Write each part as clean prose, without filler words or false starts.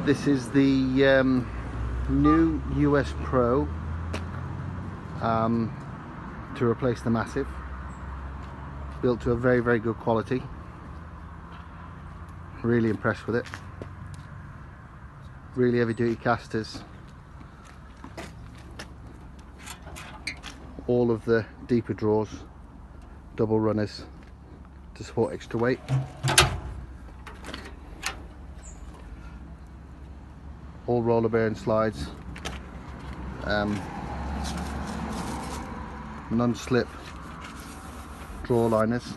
This is the new US Pro to replace the Massive. Built to a very, very good quality. Really impressed with it. Really heavy duty casters. All of the deeper drawers, double runners to support extra weight. All roller bearing slides, non-slip drawer liners,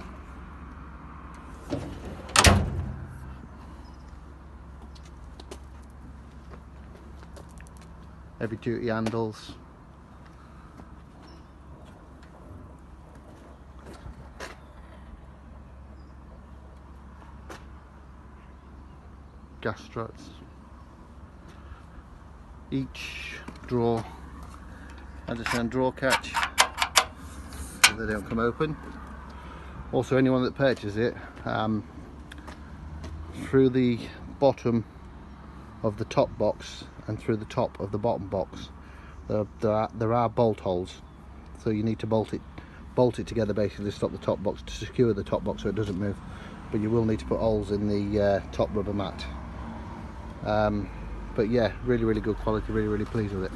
heavy duty handles, gas struts. Each drawer has its own drawer catch so they don't come open. Also, anyone that purchases it, through the bottom of the top box and through the top of the bottom box there are bolt holes, so you need to bolt it together basically to stop the top box, to secure the top box so it doesn't move, but you will need to put holes in the top rubber mat. But yeah, really good quality, really pleased with it.